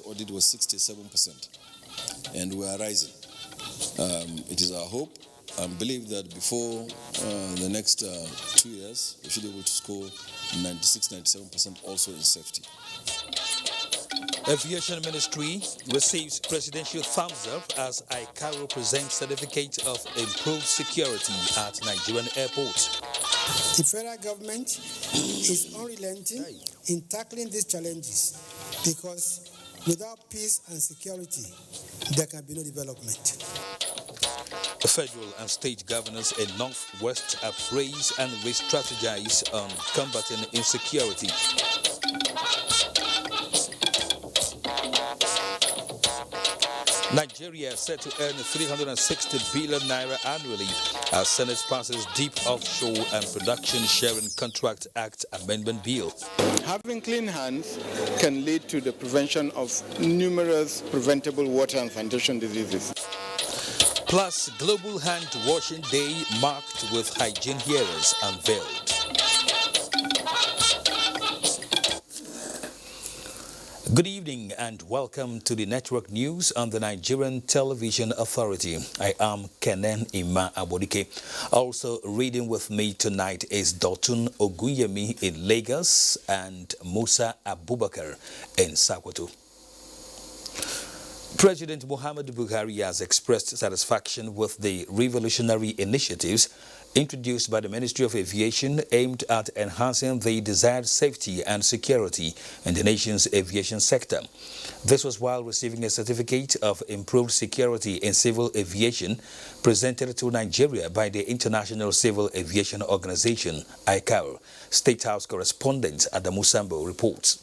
audit was 67%, and we are rising. It is our hope and believe that before the next 2 years, we should be able to score 96-97% also in safety. Aviation Ministry receives presidential thumbs up as ICAO presents certificate of improved security at Nigerian airports. The federal government is unrelenting in tackling these challenges because without peace and security, there can be no development. Federal and state governors in Northwest appraise and re-strategize on combating insecurity. Nigeria is set to earn 360 billion naira annually as Senate passes Deep Offshore and Production Sharing Contract Act Amendment Bill. Having clean hands can lead to the prevention of numerous preventable water and sanitation diseases. Plus, Global Hand Washing Day marked with hygiene hearers unveiled. Good evening and welcome to the network news on the Nigerian Television Authority. I am Kenen Ima Abodike. Also reading with me tonight is Dotun Oguyemi in Lagos and Musa Abubakar in Sokoto. President Muhammadu Buhari has expressed satisfaction with the revolutionary initiatives introduced by the Ministry of Aviation aimed at enhancing the desired safety and security in the nation's aviation sector. This was while receiving a certificate of improved security in civil aviation presented to Nigeria by the International Civil Aviation Organization, ICAO. State House correspondent Adamu Sambo reports.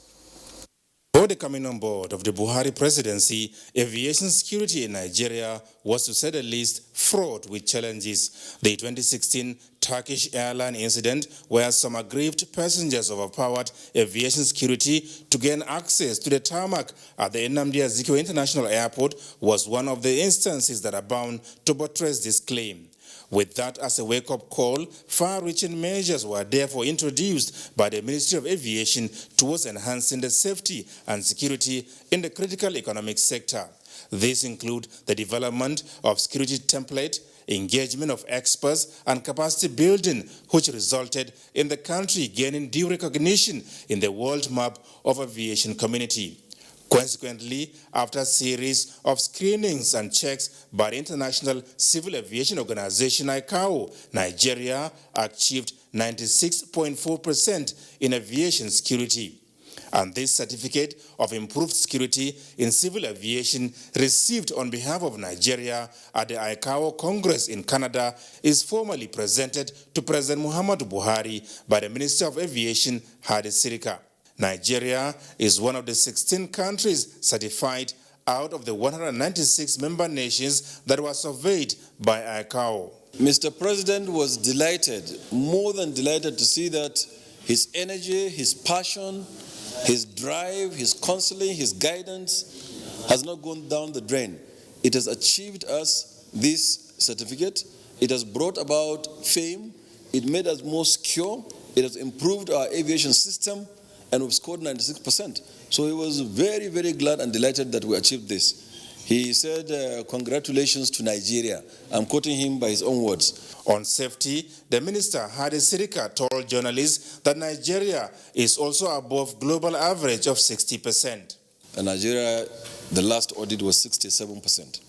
For the coming on board of the Buhari presidency, aviation security in Nigeria was, to say the least, fraught with challenges. The 2016 Turkish airline incident, where some aggrieved passengers overpowered aviation security to gain access to the tarmac at the Nnamdi Azikiwe International Airport, was one of the instances that are bound to buttress this claim. With that as a wake-up call, far-reaching measures were therefore introduced by the Ministry of Aviation towards enhancing the safety and security in the critical economic sector. These include the development of security template, engagement of experts, and capacity building, which resulted in the country gaining due recognition in the world map of aviation community. Consequently, after a series of screenings and checks by the International Civil Aviation Organization, ICAO, Nigeria achieved 96.4% in aviation security. And this certificate of improved security in civil aviation received on behalf of Nigeria at the ICAO Congress in Canada is formally presented to President Muhammadu Buhari by the Minister of Aviation, Hadi Sirika. Nigeria is one of the 16 countries certified out of the 196 member nations that were surveyed by ICAO. Mr. President was delighted, more than delighted, to see that his energy, his passion, his drive, his counseling, his guidance has not gone down the drain. It has achieved us this certificate. It has brought about fame. It made us more secure. It has improved our aviation system, and we've scored 96%. So he was very, very glad and delighted that we achieved this. He said, congratulations to Nigeria. I'm quoting him by his own words. On safety, the minister, Hadi Sirika, told journalists that Nigeria is also above global average of 60%. In Nigeria, the last audit was 67%,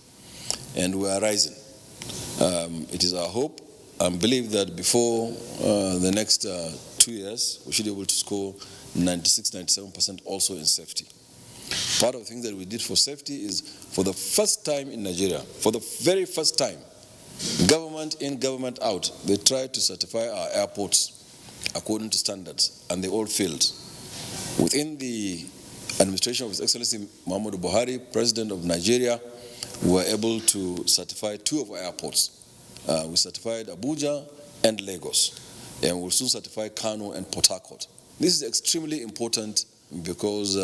and we are rising. It is our hope and believe that before the next 2 years, we should be able to score 96-97% also in safety. Part of the things that we did for safety is, for the first time in Nigeria, for the very first time, government in, government out, they tried to certify our airports according to standards, and they all failed. Within the administration of His Excellency Muhammadu Buhari, President of Nigeria, we were able to certify 2 of our airports. We certified Abuja and Lagos, and we'll soon certify Kano and Port Harcourt. This is extremely important because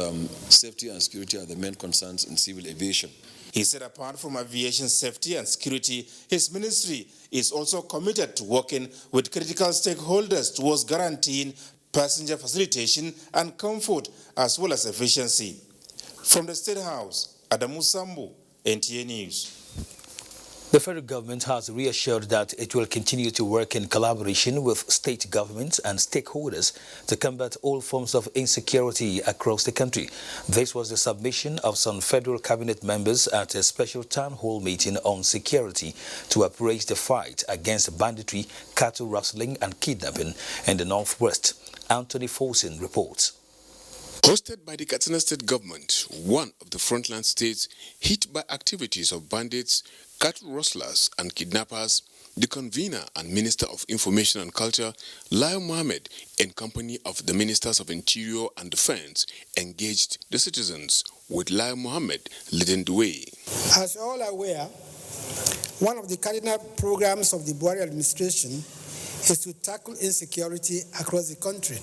safety and security are the main concerns in civil aviation. He said apart from aviation safety and security, his ministry is also committed to working with critical stakeholders towards guaranteeing passenger facilitation and comfort as well as efficiency. From the State House, Adamu Sambu, NTA News. The federal government has reassured that it will continue to work in collaboration with state governments and stakeholders to combat all forms of insecurity across the country. This was the submission of some federal cabinet members at a special town hall meeting on security to appraise the fight against banditry, cattle rustling and kidnapping in the Northwest. Anthony Folson reports. Hosted by the Katsina State government, one of the frontline states hit by activities of bandits, cattle rustlers and kidnappers, the convener and Minister of Information and Culture, Lai Mohammed, in company of the Ministers of Interior and Defense, engaged the citizens, with Lai Mohammed leading the way. As you all are aware, one of the cardinal programs of the Buhari administration is to tackle insecurity across the country.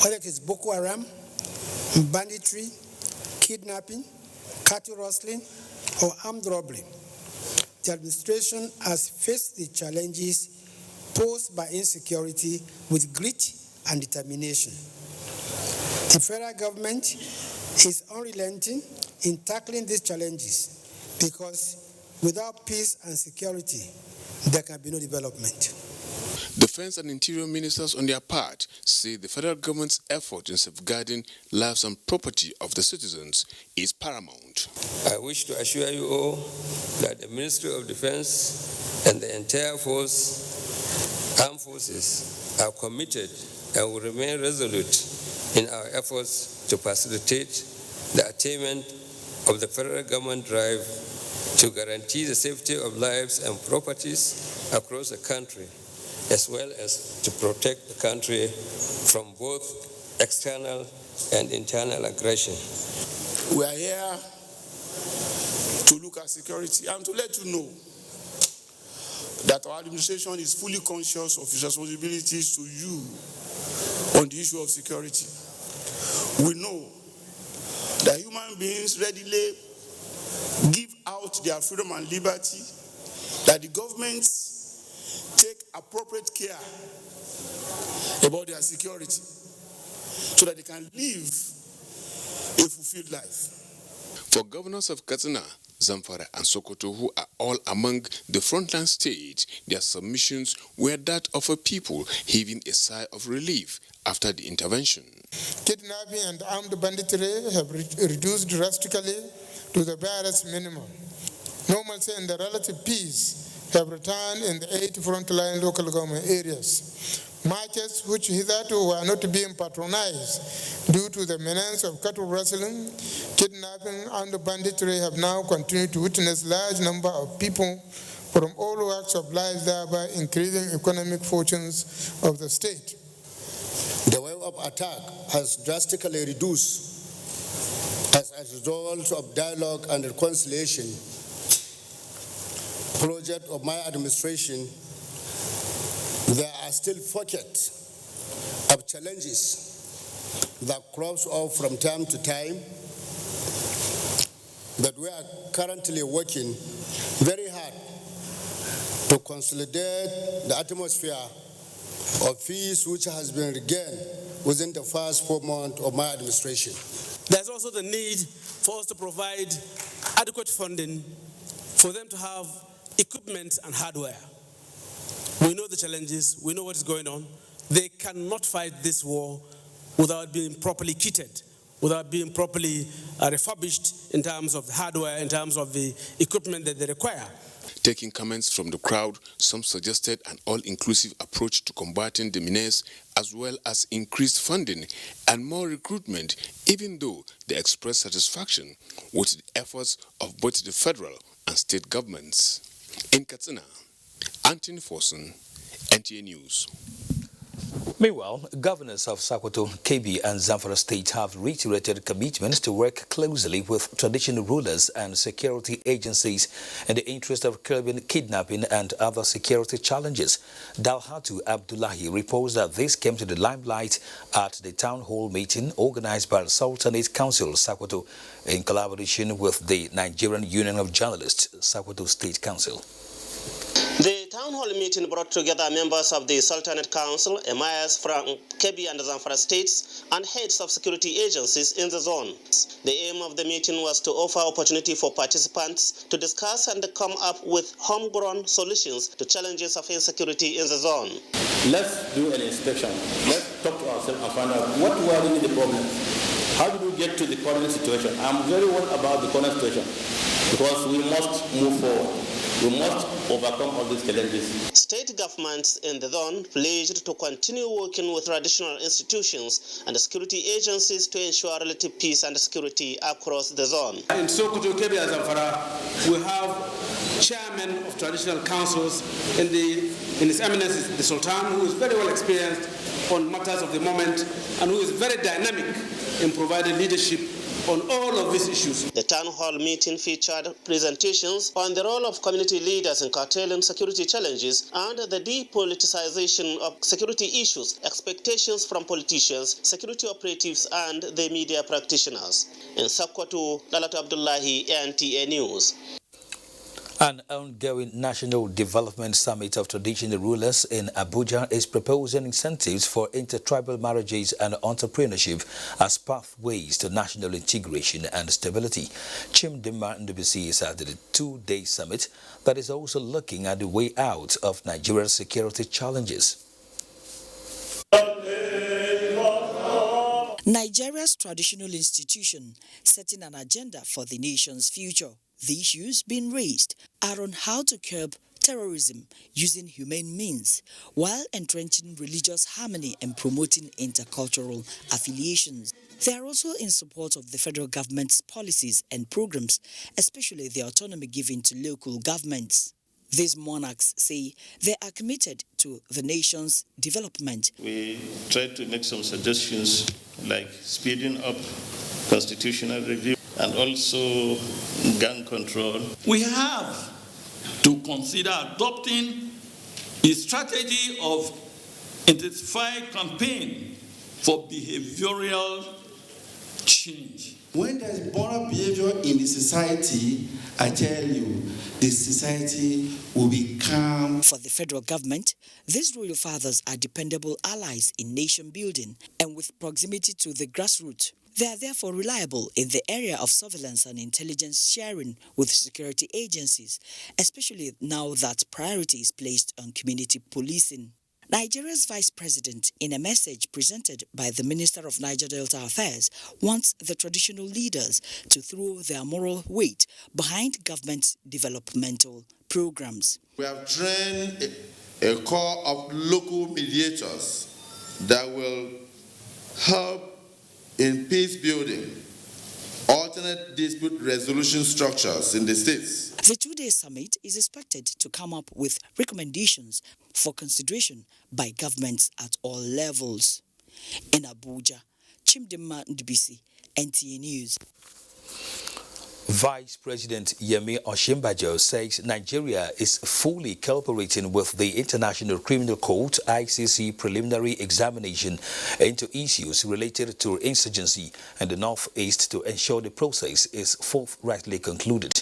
Whether it is Boko Haram, banditry, kidnapping, cattle rustling, or armed robbery, the administration has faced the challenges posed by insecurity with grit and determination. The federal government is unrelenting in tackling these challenges because without peace and security, there can be no development. Defense and Interior Ministers on their part say the federal government's effort in safeguarding lives and property of the citizens is paramount. I wish to assure you all that the Ministry of Defense and the entire armed forces are committed and will remain resolute in our efforts to facilitate the attainment of the federal government drive to guarantee the safety of lives and properties across the country, as well as to protect the country from both external and internal aggression. We are here to look at security and to let you know that our administration is fully conscious of its responsibilities to you on the issue of security. We know that human beings readily give out their freedom and liberty, that the governments take appropriate care about their security so that they can live a fulfilled life. For governors of Katsina, Zamfara and Sokoto, who are all among the frontline states, their submissions were that of a people heaving a sigh of relief after the intervention. Kidnapping and armed banditry have reduced drastically to the barest minimum. Normalcy and the relative peace have returned in the 8 frontline local government areas. Markets which hitherto were not being patronized due to the menace of cattle rustling, kidnapping, and banditry have now continued to witness large number of people from all walks of life, thereby increasing economic fortunes of the state. The wave of attack has drastically reduced as a result of dialogue and reconciliation project of my administration. There are still pockets of challenges that crops up from time to time, but we are currently working very hard to consolidate the atmosphere of peace which has been regained within the first 4 months of my administration. There's also the need for us to provide adequate funding for them to have equipment and hardware. We know the challenges, we know what is going on. They cannot fight this war without being properly kitted, without being properly refurbished in terms of the hardware, in terms of the equipment that they require. Taking comments from the crowd, some suggested an all-inclusive approach to combating the menace, as well as increased funding and more recruitment, even though they expressed satisfaction with the efforts of both the federal and state governments. In Katsina, Anthony Folson, NTA News. Meanwhile, governors of Sokoto, Kebbi and Zamfara State have reiterated commitments to work closely with traditional rulers and security agencies in the interest of curbing kidnapping and other security challenges. Dalhatu Abdullahi reports that this came to the limelight at the town hall meeting organized by the Sultanate Council, Sokoto, in collaboration with the Nigerian Union of Journalists, Sokoto State Council. The town hall meeting brought together members of the Sultanate Council, emirs from Kebbi and Zamfara states, and heads of security agencies in the zone. The aim of the meeting was to offer opportunity for participants to discuss and come up with homegrown solutions to challenges of insecurity in the zone. Let's do an inspection. Let's talk to ourselves and find out what were really the problems. How do we get to the current situation? I'm very worried about the current situation because we must move forward. We must overcome all these challenges. State governments in the zone pledged to continue working with traditional institutions and security agencies to ensure relative peace and security across the zone. In Sokoto, Kebbi and Zamfara, we have chairmen of traditional councils in His Eminence the Sultan, who is very well experienced on matters of the moment and who is very dynamic in providing leadership on all of these issues. The town hall meeting featured presentations on the role of community leaders in curtailing security challenges and the depoliticization of security issues, expectations from politicians, security operatives, and the media practitioners. In Sokoto, Lalata Abdullahi, NTA News. An ongoing National Development Summit of Traditional Rulers in Abuja is proposing incentives for intertribal marriages and entrepreneurship as pathways to national integration and stability. Chimdima Ndubisi is at the two-day summit that is also looking at the way out of Nigeria's security challenges. Nigeria's traditional institution setting an agenda for the nation's future. The issues being raised are on how to curb terrorism using humane means while entrenching religious harmony and promoting intercultural affiliations. They are also in support of the federal government's policies and programs, especially the autonomy given to local governments. These monarchs say they are committed to the nation's development. We tried to make some suggestions like speeding up constitutional review and also gun control. We have to consider adopting a strategy of intensified campaign for behavioral change. When there's moral behavior in the society, I tell you, the society will be calm. For the federal government, these royal fathers are dependable allies in nation building and with proximity to the grassroots. They are therefore reliable in the area of surveillance and intelligence sharing with security agencies, especially now that priority is placed on community policing. Nigeria's vice president, in a message presented by the Minister of Niger Delta Affairs, wants the traditional leaders to throw their moral weight behind government's developmental programs. We have trained a corps of local mediators that will help in peace building, alternate dispute resolution structures in the states. The two-day summit is expected to come up with recommendations for consideration by governments at all levels. In Abuja, Chimdima Ndubisi, NTA News. Vice President Yemi Osinbajo says Nigeria is fully cooperating with the International Criminal Court ICC preliminary examination into issues related to insurgency in the Northeast to ensure the process is forthrightly concluded.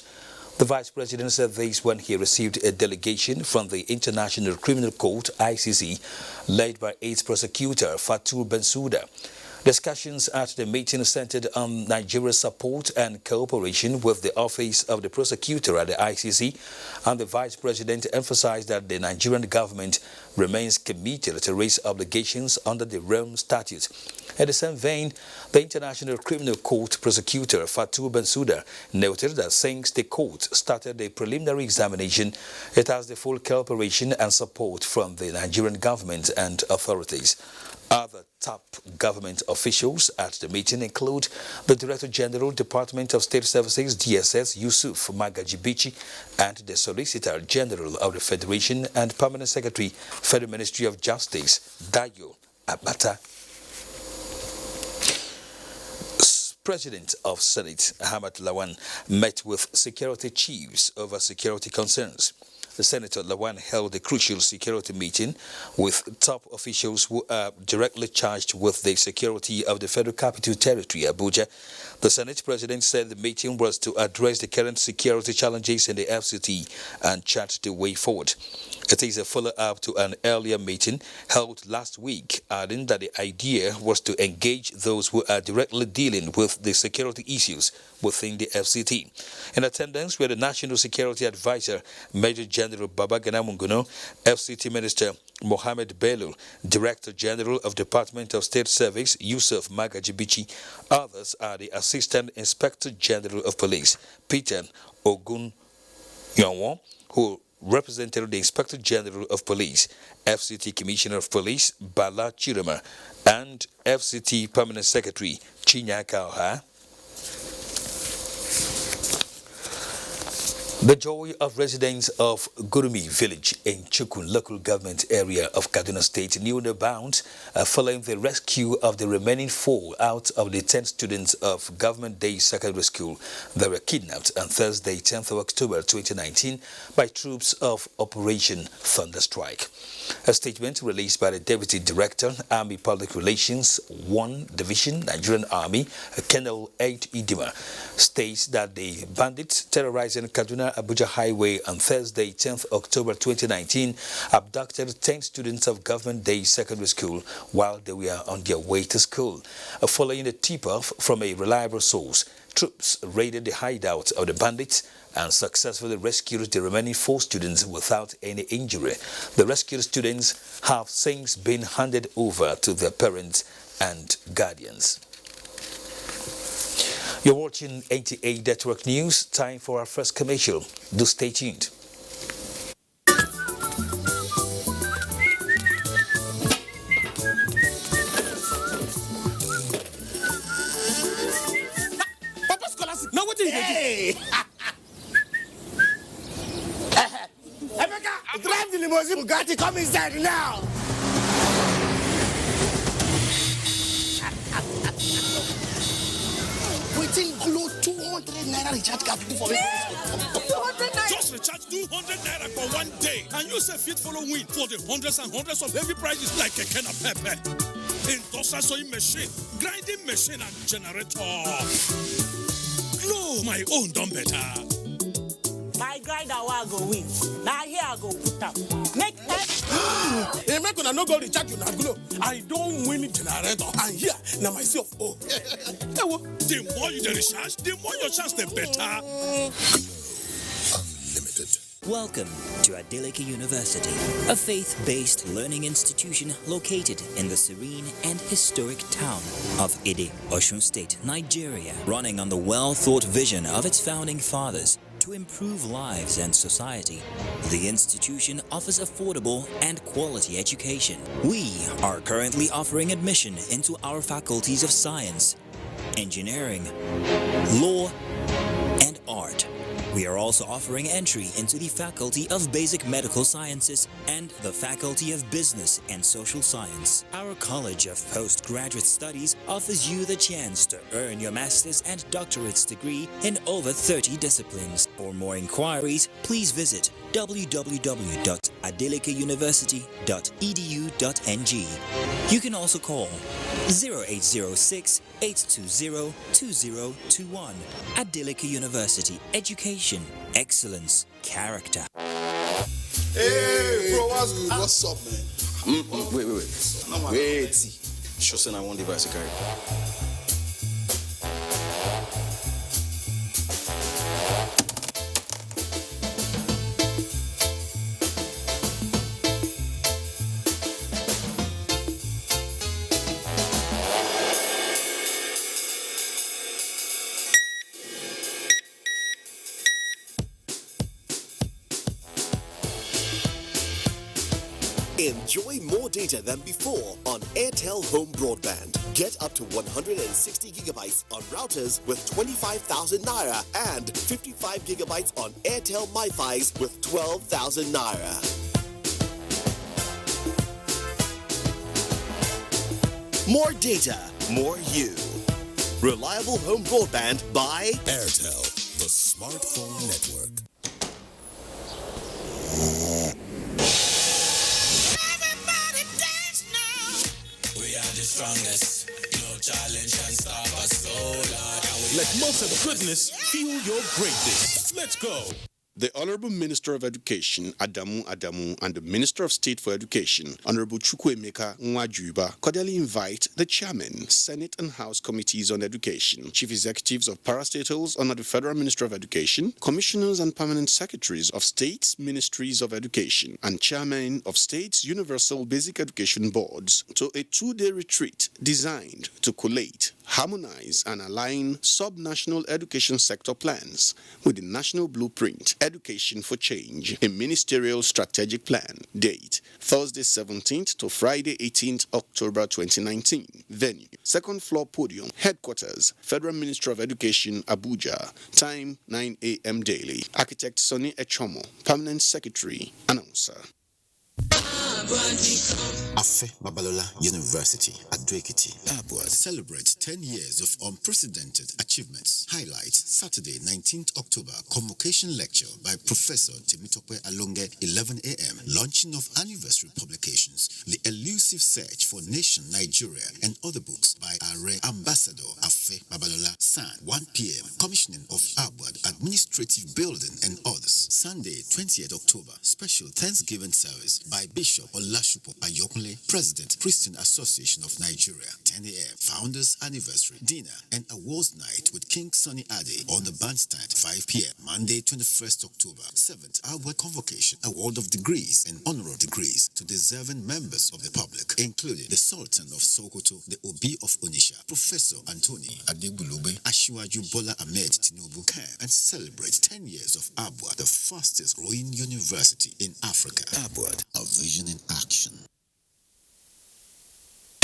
The Vice President said this when he received a delegation from the International Criminal Court ICC led by its prosecutor Fatou Bensouda. Discussions at the meeting centered on Nigeria's support and cooperation with the Office of the Prosecutor at the ICC, and the Vice President emphasized that the Nigerian government remains committed to raise obligations under the Rome Statute. In the same vein, the International Criminal Court Prosecutor Fatou Bensouda noted that since the court started the preliminary examination, it has the full cooperation and support from the Nigerian government and authorities. Other top government officials at the meeting include the Director General, Department of State Services, DSS, Yusuf Magajibichi, and the Solicitor General of the Federation and Permanent Secretary, Federal Ministry of Justice, Dayo Abata. President of Senate, Ahmad Lawan, met with security chiefs over security concerns. Senator Lawan held a crucial security meeting with top officials who are directly charged with the security of the Federal Capital Territory, Abuja. The Senate President said the meeting was to address the current security challenges in the FCT and chart the way forward. It is a follow-up to an earlier meeting held last week, adding that the idea was to engage those who are directly dealing with the security issues within the FCT. In attendance were the National Security Advisor, Major General Babagana Munguno, FCT Minister Mohammed Bello, Director General of Department of State Service, Yusuf Magajibichi. Others are the Assistant Inspector General of Police, Peter Ogun Yonwon, who represented the Inspector General of Police, FCT Commissioner of Police, Bala Chirama, and FCT Permanent Secretary, Chinyaka Oha. The joy of residents of Gurumi village in Chukun local government area of Kaduna State knew no bounds following the rescue of the remaining 4 out of the 10 students of Government Day Secondary School that were kidnapped on Thursday, 10th of October 2019 by troops of Operation Thunderstrike. A statement released by the Deputy Director, Army Public Relations, 1 Division, Nigerian Army, Colonel 8 Idima, states that the bandits terrorizing Kaduna Abuja Highway on Thursday, 10th October 2019, abducted 10 students of Government Day Secondary School while they were on their way to school. Following a tip-off from a reliable source, troops raided the hideout of the bandits and successfully rescued the remaining 4 students without any injury. The rescued students have since been handed over to their parents and guardians. You're watching 88 Network News. Time for our first commercial. Do stay tuned. Papa Scholastic, now what is it? Emeka, drive the limousine Bugatti, come inside now. Glow 200 naira recharge card for me. 200 naira. Just recharge 200 naira for 1 day, and you say fit follow win for the hundreds and hundreds of heavy prizes like a can of pepper, industrial sewing machine, grinding machine, and generator. Glow, my own done better. My grinder will go win. Now here I go put up. Make that. Hey, make una no go recharge you na Glow. I don't win generator, and here now myself. Oh, the more you recharge, the more your chance the better. Unlimited. Welcome to Adeleke University, a faith-based learning institution located in the serene and historic town of Ede, Osun State, Nigeria, running on the well-thought vision of its founding fathers. To improve lives and society, the institution offers affordable and quality education. We are currently offering admission into our faculties of science, engineering, law, and art. We are also offering entry into the Faculty of Basic Medical Sciences and the Faculty of Business and Social Science. Our College of Postgraduate Studies offers you the chance to earn your master's and doctorate's degree in over 30 disciplines. For more inquiries, please visit www.adelikeuniversity.edu.ng. You can also call 0806-820-2021. Adeleke University, education, excellence, character. Hey, bro, what's up, man? Wait. Sure, send I won't device to carry. Enjoy more data than before on Airtel Home Broadband. Get up to 160 gigabytes on routers with 25,000 naira and 55 gigabytes on Airtel MiFi's with 12,000 naira. More data, more you. Reliable home broadband by Airtel, the smartphone network. strongest. No challenge can stop us, oh Lord. Let most of the goodness fuel your greatness. Let's go. The Honorable Minister of Education, Adamu Adamu, and the Minister of State for Education, Honorable Chukwuemeka Nwajuba, cordially invite the Chairman, Senate and House Committees on Education, Chief Executives of parastatals under the Federal Ministry of Education, Commissioners and Permanent Secretaries of States Ministries of Education, and Chairman of States Universal Basic Education Boards to a 2-day retreat designed to collate, harmonize, and align sub-national education sector plans with the National Blueprint Education for Change, a ministerial strategic plan. Date, Thursday 17th to Friday 18th October 2019. Venue, second floor podium, headquarters, Federal Ministry of Education, Abuja. Time, 9 a.m. daily. Architect Sonny Echomo, Permanent Secretary, Announcer. Afe Babalola University at Dwekiti Abuja celebrates 10 years of unprecedented achievements. Highlights Saturday 19th October convocation lecture by Professor Temitope Alonge 11 a.m. Launching of anniversary publications, The Elusive Search for Nation Nigeria and other books by Are Ambassador Afe Babalola San 1 p.m. Commissioning of Abuja Administrative Building and others. Sunday 20th October special Thanksgiving service by Bishop Olashupo Ayokunle, President, Christian Association of Nigeria, 10 a.m. Founders Anniversary Dinner and Awards Night with King Sunny Ade on the bandstand, 5 p.m. Monday, 21st October, 7th Abuja Convocation, Award of Degrees and Honorary Degrees to deserving members of the public, including the Sultan of Sokoto, the Obi of Onisha, Professor Anthony Adebulube, Ashiwaju Bola Ahmed Tinubu, and celebrate 10 years of Abuja, the fastest growing university in Africa. Abuja, a vision in action.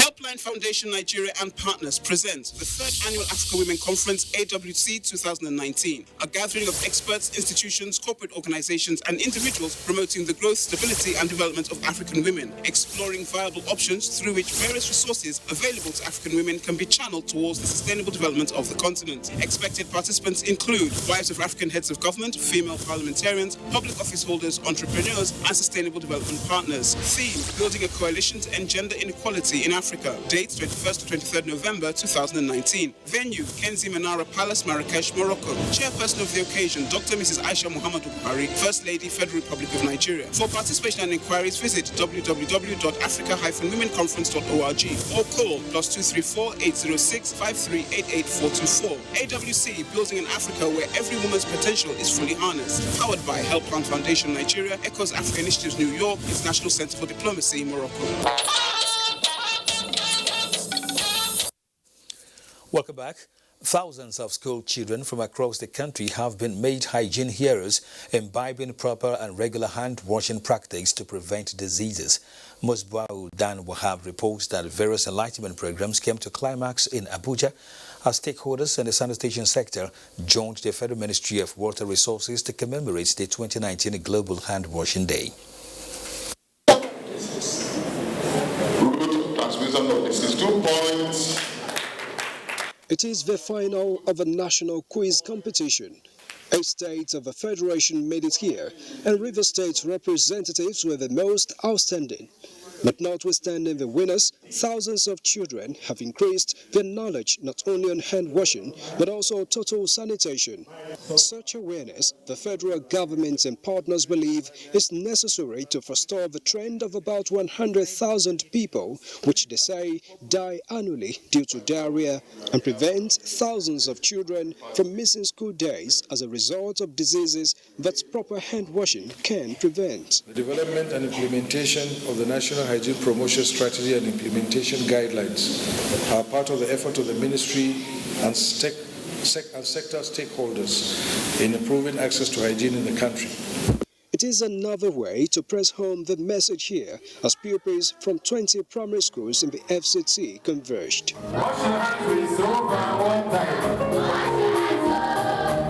Helpline Foundation Nigeria and Partners presents the 3rd Annual Africa Women Conference AWC 2019, a gathering of experts, institutions, corporate organizations, and individuals promoting the growth, stability, and development of African women, exploring viable options through which various resources available to African women can be channeled towards the sustainable development of the continent. Expected participants include wives of African heads of government, female parliamentarians, public office holders, entrepreneurs, and sustainable development partners. Theme: Building a Coalition to End Gender Inequality in Africa. Date 21st to 23rd November 2019. Venue: Kenzi Manara Palace, Marrakesh, Morocco. Chairperson of the occasion, Dr. Mrs. Aisha Muhammadu Buhari, First Lady, Federal Republic of Nigeria. For participation and inquiries, visit www.africa-womenconference.org or call +234 806 5388 424. AWC, Building an Africa where every woman's potential is fully harnessed. Powered by Helpline Foundation Nigeria, Echoes Africa Initiatives New York, International Center for Diplomacy, Morocco. Welcome back. Thousands of school children from across the country have been made hygiene heroes, imbibing proper and regular hand washing practices to prevent diseases. Musbau Dan Wahab reports that various enlightenment programs came to climax in Abuja as stakeholders in the sanitation sector joined the Federal Ministry of Water Resources to commemorate the 2019 Global Hand Washing Day. Transmission of this is 2 points. It is the final of a national quiz competition. 8 states of the Federation made it here, and River State representatives were the most outstanding. But notwithstanding the winners, thousands of children have increased their knowledge not only on hand washing, but also total sanitation. Such awareness, the federal government and partners believe, is necessary to forestall the trend of about 100,000 people, which they say die annually due to diarrhea, and prevent thousands of children from missing school days as a result of diseases that proper hand washing can prevent. The development and implementation of the National Hygiene Promotion Strategy and Implementation Guidelines are part of the effort of the Ministry and sector stakeholders in improving access to hygiene in the country. It is another way to press home the message here as pupils from 20 primary schools in the FCT converged. Wash your hands with soap and water.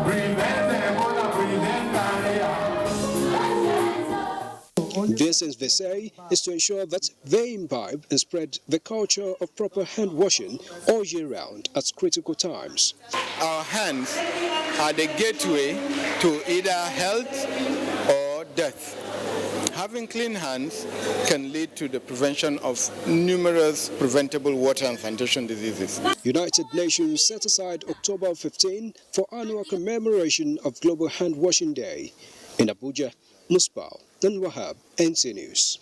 Prevent Ebola, prevent diarrhea. This, as they say, is to ensure that they imbibe and spread the culture of proper hand washing all year round at critical times. Our hands are the gateway to either health or death. having clean hands can lead to the prevention of numerous preventable water and sanitation diseases. United Nations set aside October 15 for annual commemoration of Global Hand Washing Day. In Abuja, Musbal and Wahab, NC News.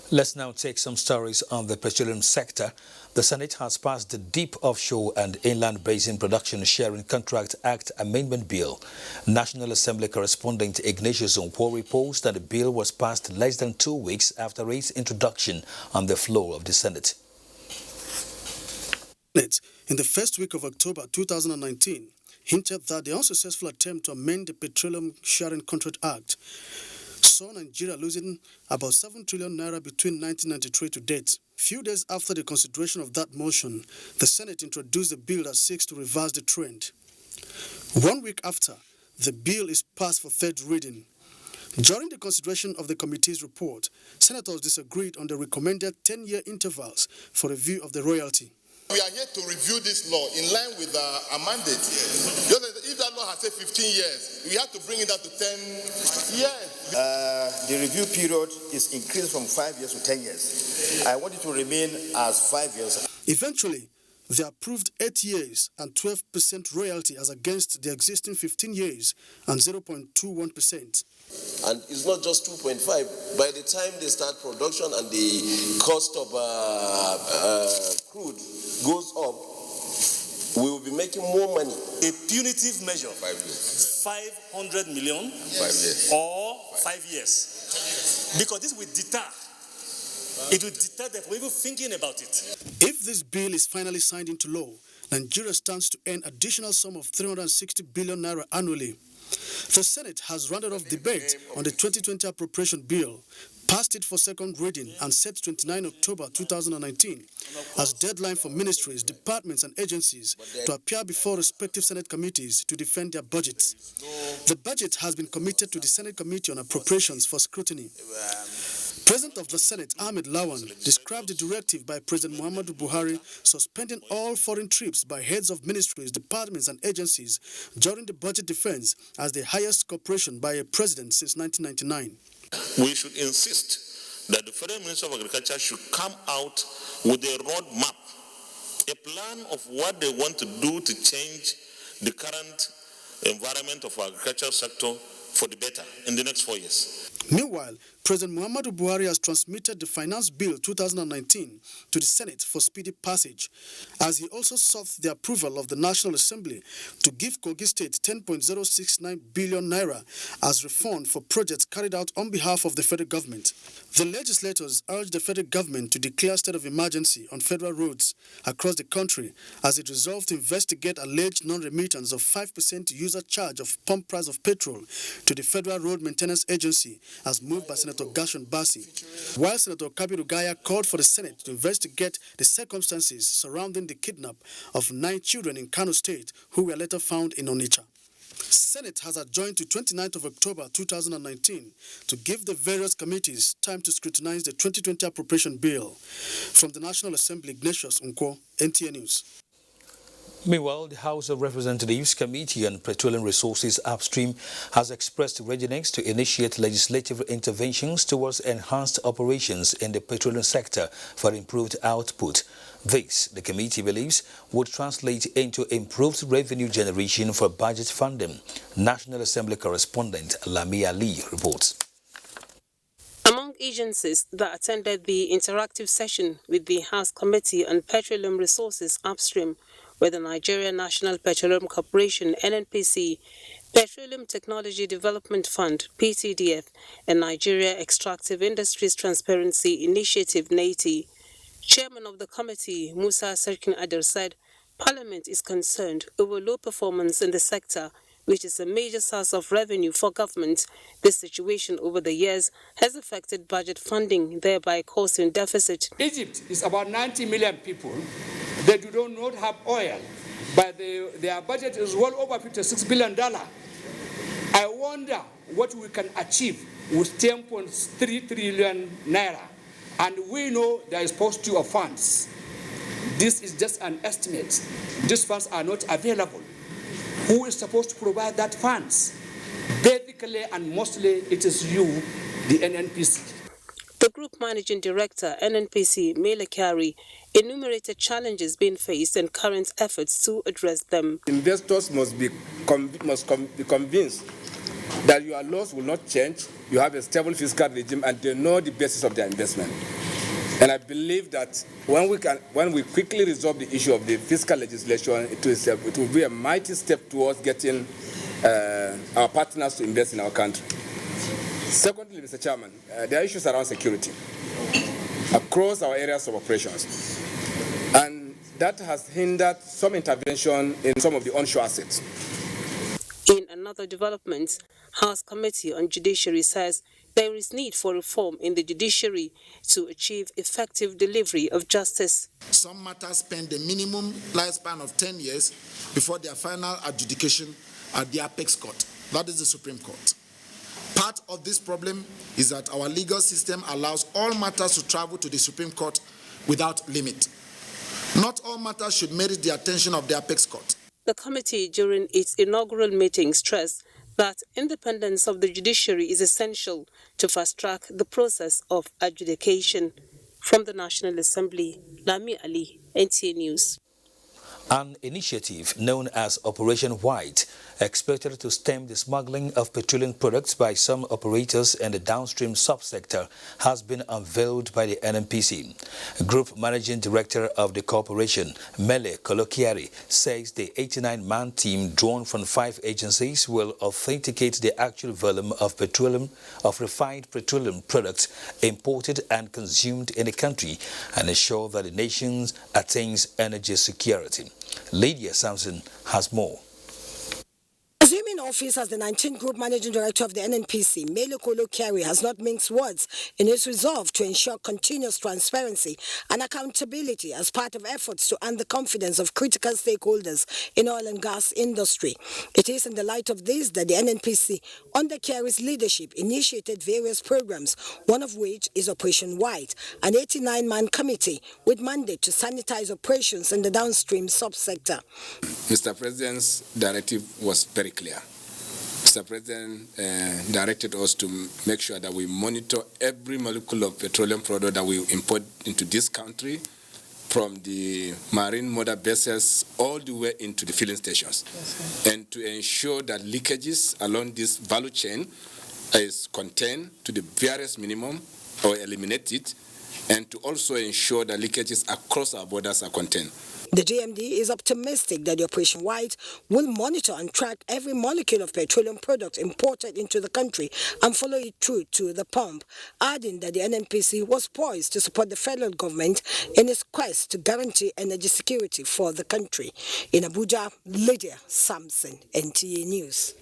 Let's now take some stories on the petroleum sector. The Senate has passed the Deep Offshore and Inland Basin Production Sharing Contract Act Amendment Bill. National Assembly correspondent Ignatius Nkwo reports that the bill was passed less than 2 weeks after its introduction on the floor of the Senate. In the first week of October 2019, hinted that the unsuccessful attempt to amend the Petroleum Sharing Contract Act saw Nigeria losing about 7 trillion naira between 1993 to date. Few days after the consideration of that motion, the Senate introduced a bill that seeks to reverse the trend. 1 week after, the bill is passed for third reading. During the consideration of the committee's report, senators disagreed on the recommended 10-year intervals for review of the royalty. We are here to review this law in line with our mandate. If that law has said 15 years, we have to bring it up to 10 years. The review period is increased from 5 years to 10 years. I want it to remain as 5 years. Eventually, they approved 8 years and 12% royalty as against the existing 15 years and 0.21%. And it's not just 2.5. By the time they start production and the cost of crude goes up, we will be making more money. A punitive measure. 5 years. 500 million 5 years. or 5 years. Because this will deter. It will deter them from even thinking about it. If this bill is finally signed into law, Nigeria stands to earn additional sum of 360 billion naira annually. The Senate has rounded off debate on the 2020 appropriation bill, passed it for second reading and set 29 October 2019 as deadline for ministries, departments and agencies to appear before respective Senate committees to defend their budgets. The budget has been committed to the Senate Committee on Appropriations for scrutiny. President of the Senate, Ahmed Lawan, described the directive by President Muhammadu Buhari suspending all foreign trips by heads of ministries, departments and agencies during the budget defense as the highest cooperation by a president since 1999. We should insist that the Federal Minister of Agriculture should come out with a roadmap, a plan of what they want to do to change the current environment of our agricultural sector for the better in the next 4 years. Meanwhile, President Muhammadu Buhari has transmitted the Finance Bill 2019 to the Senate for speedy passage, as he also sought the approval of the National Assembly to give Kogi State 10.069 billion naira as refund for projects carried out on behalf of the federal government. The legislators urged the federal government to declare state of emergency on federal roads across the country as it resolved to investigate alleged non-remittance of 5% user charge of pump price of petrol to the Federal Road Maintenance Agency as moved by Senator Gashon Bassi, while Senator Kabiru Gaya called for the Senate to investigate the circumstances surrounding the kidnap of 9 children in Kano State who were later found in Onitsha. Senate has adjourned to 29th of October 2019 to give the various committees time to scrutinize the 2020 appropriation bill. From the National Assembly, Ignatius Nkwo, NTA News. Meanwhile, the House of Representatives Committee on Petroleum Resources Upstream has expressed readiness to initiate legislative interventions towards enhanced operations in the petroleum sector for improved output. This, the committee believes, would translate into improved revenue generation for budget funding. National Assembly correspondent Lamia Lee reports. Among agencies that attended the interactive session with the House Committee on Petroleum Resources Upstream were the Nigerian National Petroleum Corporation (NNPC), Petroleum Technology Development Fund (PTDF), and Nigeria Extractive Industries Transparency Initiative (NATI). Chairman of the committee, Musa Serkin Adar, said Parliament is concerned over low performance in the sector, which is a major source of revenue for government. This situation over the years has affected budget funding, thereby causing deficit. Egypt is about 90 million people. They do not have oil, but their budget is well over $56 billion. I wonder what we can achieve with 10.3 trillion naira. And we know there is paucity of funds. This is just an estimate. These funds are not available. Who is supposed to provide that funds? Basically and mostly it is you, the NNPC. The Group Managing Director, NNPC, Mele Kyari, enumerated challenges being faced and current efforts to address them. Investors must be convinced that your laws will not change, you have a stable fiscal regime, and they know the basis of their investment. And I believe that when we quickly resolve the issue of the fiscal legislation, it will be a mighty step towards getting our partners to invest in our country. Secondly, Mr. Chairman, there are issues around security across our areas of operations. And that has hindered some intervention in some of the onshore assets. In another development, House Committee on Judiciary says there is need for reform in the judiciary to achieve effective delivery of justice. Some matters spend the minimum lifespan of 10 years before their final adjudication at the apex court, that is the Supreme Court. Part of this problem is that our legal system allows all matters to travel to the Supreme Court without limit. Not all matters should merit the attention of the apex court. The committee, during its inaugural meeting, stressed that independence of the judiciary is essential to fast-track the process of adjudication. From the National Assembly, Lami Ali, NTA News. An initiative known as Operation White, expected to stem the smuggling of petroleum products by some operators in the downstream subsector, has been unveiled by the NNPC. Group Managing Director of the corporation, Mele Kyari, says the 89-man team drawn from 5 agencies will authenticate the actual volume of refined petroleum products imported and consumed in the country and ensure that the nation attains energy security. Lydia Sampson has more. Assuming office as the 19th Group Managing Director of the NNPC, Mele Kyari has not minced words in his resolve to ensure continuous transparency and accountability as part of efforts to earn the confidence of critical stakeholders in oil and gas industry. It is in the light of this that the NNPC, under Kyari's leadership, initiated various programs, one of which is Operation White, an 89-man committee with mandate to sanitize operations in the downstream subsector. Mr. President's directive was very clear. Mr. President directed us to make sure that we monitor every molecule of petroleum product that we import into this country, from the marine mother vessels all the way into the filling stations, and to ensure that leakages along this value chain is contained to the various minimum or eliminated, and to also ensure that leakages across our borders are contained. The GMD is optimistic that the Operation White will monitor and track every molecule of petroleum product imported into the country and follow it through to the pump, adding that the NNPC was poised to support the federal government in its quest to guarantee energy security for the country. In Abuja, Lydia Sampson, NTA News.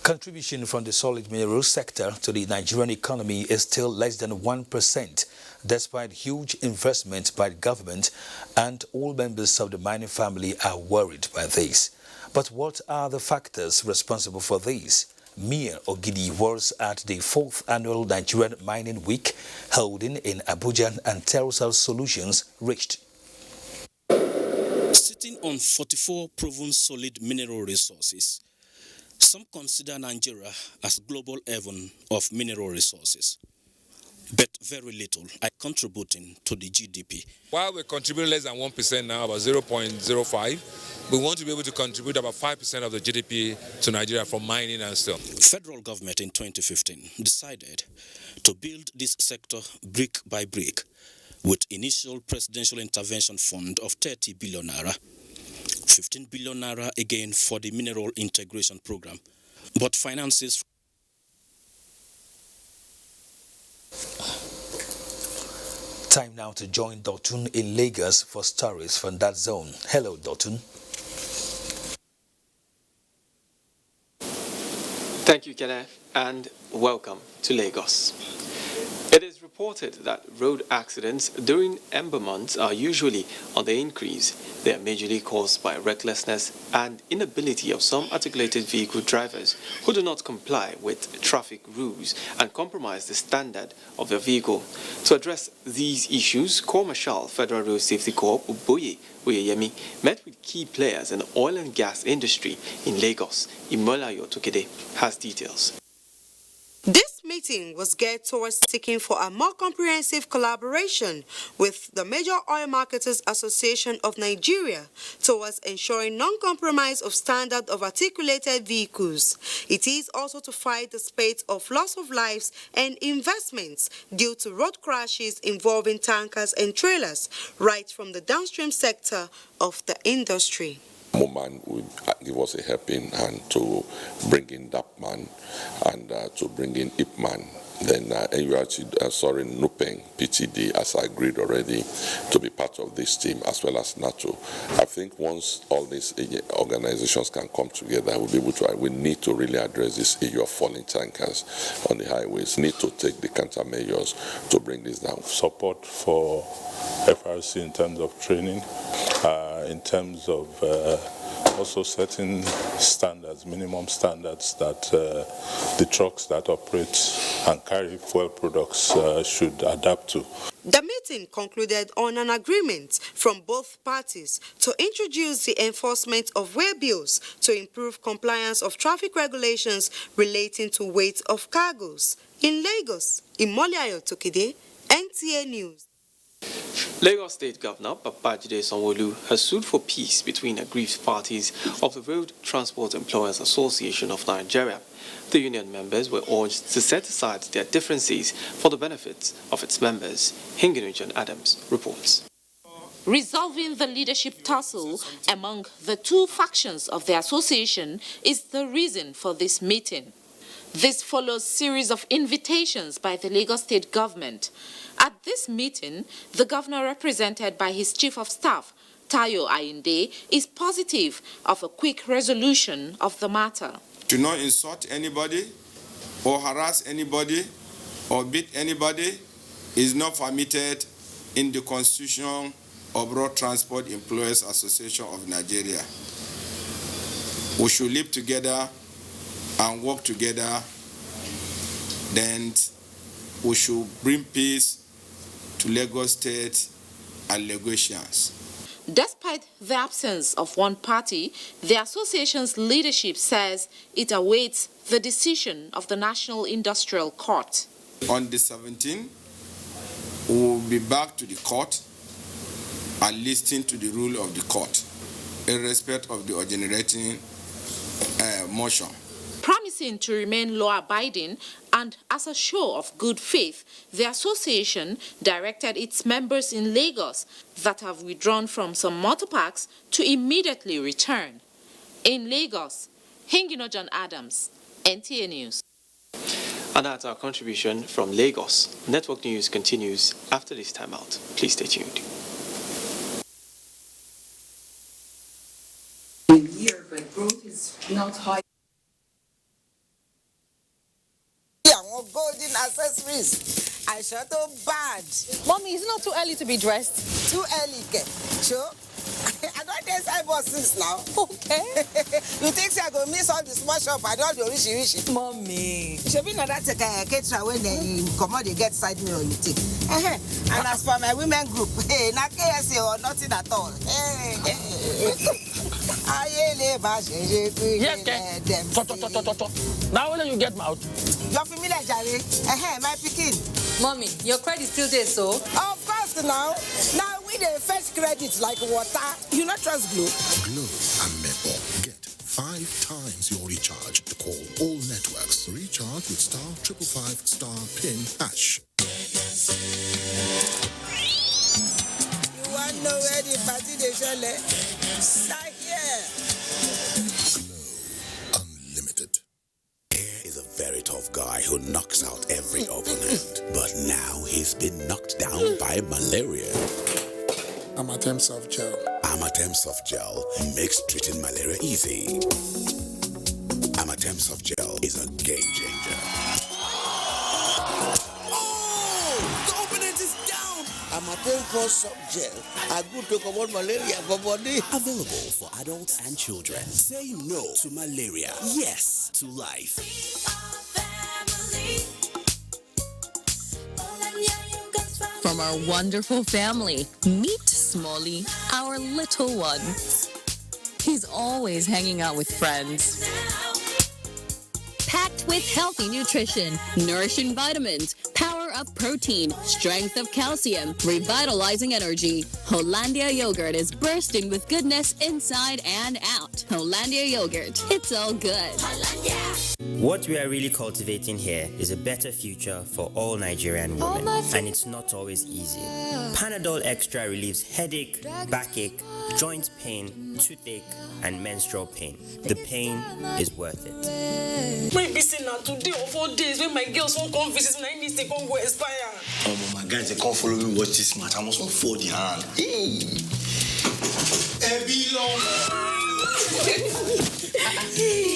Contribution from the solid minerals sector to the Nigerian economy is still less than 1%, despite huge investment by the government, and all members of the mining family are worried by this. But what are the factors responsible for this? Mia Ogidi was at the 4th annual Nigerian Mining Week holding in Abuja and tells how solutions reached. Sitting on 44 proven solid mineral resources, some consider Nigeria as global haven of mineral resources, but very little are contributing to the GDP. While we're contributing less than 1% now, about 0.05, we want to be able to contribute about 5% of the GDP to Nigeria from mining and steel. Federal government in 2015 decided to build this sector brick by brick with initial presidential intervention fund of 30 billion naira. 15 billion naira again for the mineral integration program, but finances. Time now to join Dotun in Lagos for stories from that zone. Hello, Dotun. Thank you, Kenneth, and welcome to Lagos. It is reported that road accidents during ember months are usually on the increase. They are majorly caused by recklessness and inability of some articulated vehicle drivers who do not comply with traffic rules and compromise the standard of their vehicle. To address these issues, Corps Marshal Federal Road Safety Corps Uboye Oyeyemi met with key players in the oil and gas industry in Lagos. Imolayo Tokede has details. This meeting was geared towards seeking for a more comprehensive collaboration with the Major Oil Marketers Association of Nigeria towards ensuring non-compromise of standard of articulated vehicles. It is also to fight the spate of loss of lives and investments due to road crashes involving tankers and trailers, right from the downstream sector of the industry. Moman would give us a helping hand to bring in DAPMAN and to bring in IPMAN. Then Nupeng PTD has agreed already to be part of this team, as well as NATO. I think once all these organizations can come together, we'll be able to. We need to really address this issue of falling tankers on the highways. Need to take the countermeasures to bring this down. Support for FRC in terms of training, in terms of also setting standards, minimum standards that the trucks that operate and carry fuel products should adapt to. The meeting concluded on an agreement from both parties to introduce the enforcement of weigh bills to improve compliance of traffic regulations relating to weight of cargoes. In Lagos, Imoliayo Tokide, NTA News. Lagos State Governor Babajide Sanwo-Olu has sued for peace between aggrieved parties of the Road Transport Employers Association of Nigeria. The union members were urged to set aside their differences for the benefit of its members. Hinginujan Adams reports. Resolving the leadership tussle among the two factions of the association is the reason for this meeting. This follows a series of invitations by the Lagos State government. At this meeting, the governor, represented by his chief of staff, Tayo Ayinde, is positive of a quick resolution of the matter. To not insult anybody or harass anybody or beat anybody is not permitted in the Constitution of Road Transport Employers Association of Nigeria. We should live together and work together, then we should bring peace to Lagos State and Lagosians. Despite the absence of one party, the association's leadership says it awaits the decision of the National Industrial Court. On the 17th, we will be back to the court and listen to the rule of the court, in respect of the originating motion. Promising to remain law-abiding and as a show of good faith, the association directed its members in Lagos that have withdrawn from some motor parks to immediately return. In Lagos, Hinginojan Adams, NTA News. And that's our contribution from Lagos. Network News continues after this timeout. Please stay tuned. Year, but growth is not high. Golden accessories. I shot so bad. Mommy, it's not too early to be dressed. Too early, get. Sure. I don't dance since now. Okay. You think I go miss all the small shop? I don't do rishi. Mommy. Should be not that take a caterer when they come out, they get side mirror you take. And as for my women group, hey, not KSA or nothing at all. Now when you get out? You're familiar, Jerry. My picking. Mommy, your credit still there, so? Of course now. Now we the first credit like water. You not trust Glow? Glow and Maple. Get 5 times your recharge to call all networks. Recharge with *555*PIN#. You want to know where the party they shall let? Start here. Very tough guy who knocks out every opponent. But now he's been knocked down by malaria. Amatem Soft Gel. Amatem Soft Gel makes treating malaria easy. Amatem Soft Gel is a game changer. Oh! The opponent is down! Amatem Soft Gel. A good to combat malaria for body. Available for adults and children. Say no to malaria. Yes to life. From our wonderful family, meet Smalley, our little one. He's always hanging out with friends. packed with healthy nutrition, nourishing vitamins, power of protein, strength of calcium, revitalizing energy. Hollandia yogurt is bursting with goodness inside and out. Hollandia yogurt, it's all good. What we are really cultivating here is a better future for all Nigerian women, and it's not always easy. Panadol Extra relieves headache, backache, joint pain, toothache, and menstrual pain. The pain is worth it. Maybe say now today or 4 days when my girls won't come visit me, I need to go expire. Oh, my guys, they can't follow me watch this match. I must not fold the hand.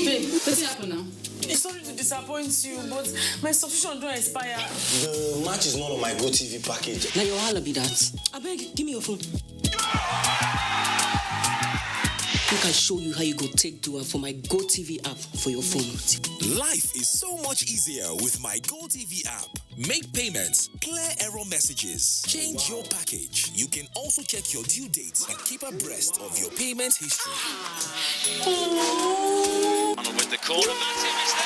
Babe, what's happening now? Sorry to disappoint you, but my subscription don't expire. The match is not on my GoTV package. Now your holla be that. I beg, give me your phone. Look, I show you how you go take do it for my GoTV app for your phone. Life is so much easier with my GoTV app. Make payments, clear error messages, change your package. You can also check your due dates and keep abreast of your payment history. With the corner, is there.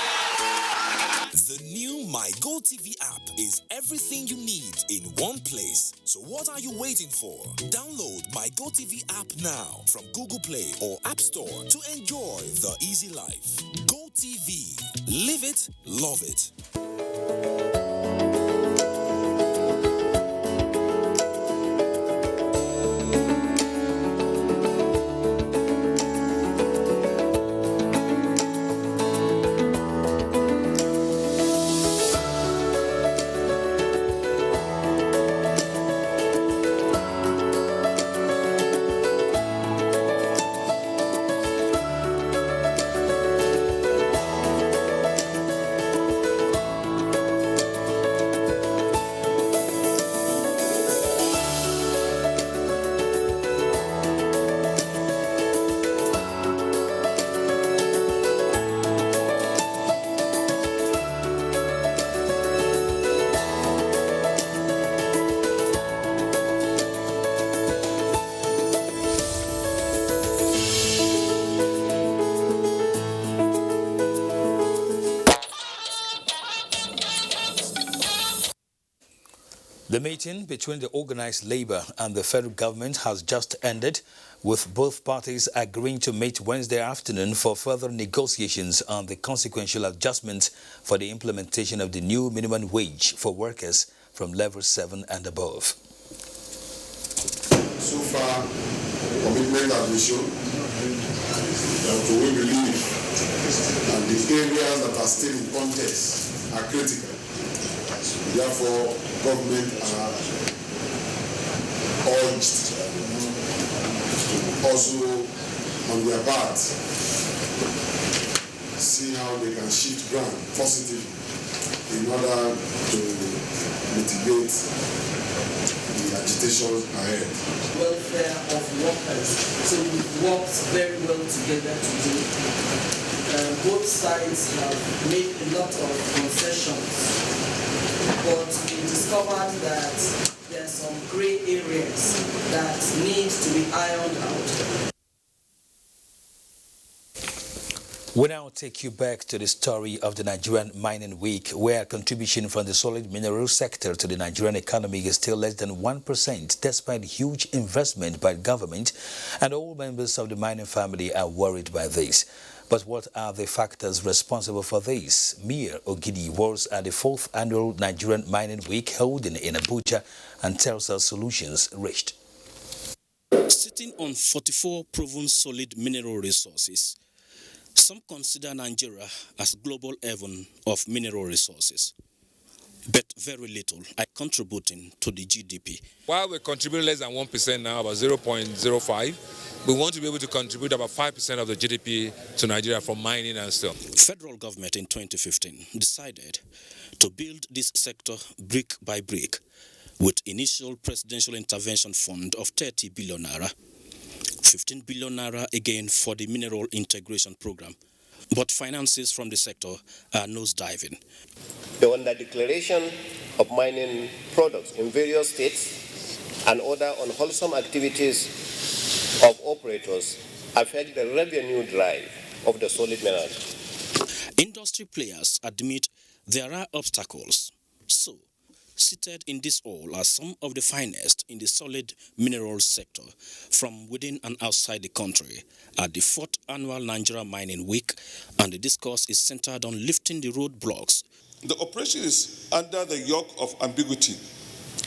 The new My GoTV app is everything you need in one place. So what are you waiting for? Download My GoTV app now from Google Play or App Store to enjoy the easy life. GoTV. Live it, love it. The meeting between the organized labor and the federal government has just ended, with both parties agreeing to meet Wednesday afternoon for further negotiations on the consequential adjustments for the implementation of the new minimum wage for workers from level 7 and above. So far, commitment has been shown to we believe, and the areas that are still in contest are critical. Therefore, government are urged to also, on their part, see how they can shift ground positively in order to mitigate the agitations ahead. Welfare of workers. So we've worked very well together today. Both sides have made a lot of concessions, but we discovered that there are some gray areas that need to be ironed out. We now take you back to the story of the Nigerian Mining Week, where contribution from the solid mineral sector to the Nigerian economy is still less than 1%, despite huge investment by government, and all members of the mining family are worried by this. But what are the factors responsible for this? Mir Ogidi was at the 4th annual Nigerian Mining Week holding in Abuja and tells us solutions reached. Sitting on 44 proven solid mineral resources, some consider Nigeria as global haven of mineral resources, but very little are contributing to the GDP. While we contribute less than 1% now, about 0.05, we want to be able to contribute about 5% of the GDP to Nigeria from mining and steel. Federal government in 2015 decided to build this sector brick by brick with initial presidential intervention fund of 30 billion naira, 15 billion naira again for the mineral integration program. But finances from the sector are nosediving. The under-declaration of mining products in various states and other unwholesome activities of operators affect the revenue drive of the solid minerals. Industry players admit there are obstacles. So, seated in this hall are some of the finest in the solid minerals sector from within and outside the country at the 4th Annual Nigeria Mining Week, and the discourse is centered on lifting the roadblocks. The operation is under the yoke of ambiguity